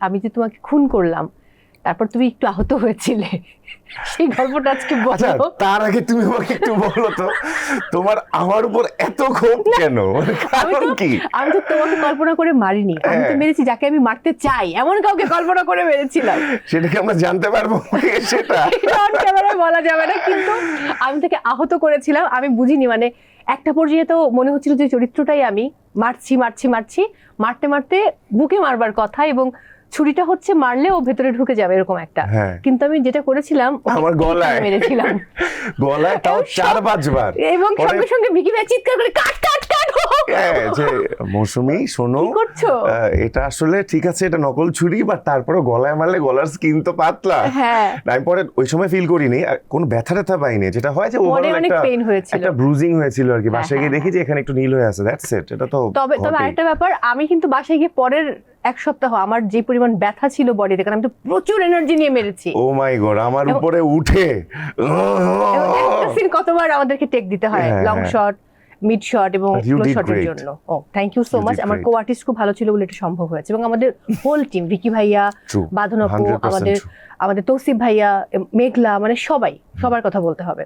আমি যে তোমাকে খুন করলাম, তারপর তুমি একটু আহত হয়েছিলে, সেই গল্পটা আজকে আচ্ছা, বলো। তার আগে তুমি আমাকে একটু বলো তো, তোমার আমার উপর এত ক্ষোভ কেন? কারণ কি? আমি তো তোমাকে কল্পনা করে মারিনি, আমি তো মেরেছি যাকে আমি মারতে চাই, এমন কাউকে কল্পনা করে মেরেছিলাম। সেটা কি আমরা জানতে পারবো সেটা? অন ক্যামেরায় বলা যাবে না, কিন্তু আমি তাকে আহত করেছিলাম। আমি বুঝিনি, মানে একটা পর্যায়ে তো মনে হচ্ছিল যে চরিত্রটাই আমি মারছি মারছি মারছি, মারতে মারতে বুকে মারবার কথা, এবং ছুরিটা হচ্ছে মারলে ও ভেতরে ঢুকে যাবে এরকম একটা। হ্যাঁ। কিন্তু আমি যেটা করেছিলাম আমার গলায় মেরেছিলাম, গলায় তাও 4-5 বার। এবং পরে- সঙ্গে সঙ্গে ভিকি ভাই চিৎকার করে কাট কাট কাট। হ্যাঁ, যে মৌসুমী শোনো, কি করছো? এটা আসলে ঠিক আছে, এটা নকল ছুরি, বাট তারপরে গলায় মারলে গলার স্কিন তো পাতলা। হ্যাঁ, আমি পরে ওই সময় ফিল করিনি, আর কোনো ব্যথা ট্যাথা পাইনি, যেটা হয় যে মনে ওভারঅল অনেক একটা পেইন হয়েছিল। একটা ব্রুজিং হয়েছিল আর কি। হ্যাঁ, বাসায় গিয়ে হ্যাঁ, দেখি যে এখানে একটু নীল হয়ে আছে, দ্যাটস ইট। এটা তো তবে ঘটেই। আরেকটা ব্যাপার, আমি কিন্তু বাসায় গিয়ে পরের এক সপ্তাহ আমার যে পরিমাণ ব্যথা ছিল বডিতে, কারণ আমি তো প্রচুর এনার্জি নিয়ে মেরেছি। ও মাই গড, আমার এবং- উপরে উঠে এবং একটা সিন কতবার আমাদেরকে টেক দিতে হয়, হ্যাঁ, লং হ্যাঁ। শট, মিড শট এবং But you ক্লোজ did শটের great. জন্য। ও thank you so You much. did আমার great. কো আর্টিস্ট খুব ভালো ছিল বলে এটা সম্ভব হয়েছে, এবং আমাদের হোল টিম, ভিকি ভাইয়া, True, বাঁধন আপু, 100% আমাদের true. আমাদের তৌসিফ ভাইয়া, মেঘলা, মানে সবাই, সবার কথা বলতে হবে।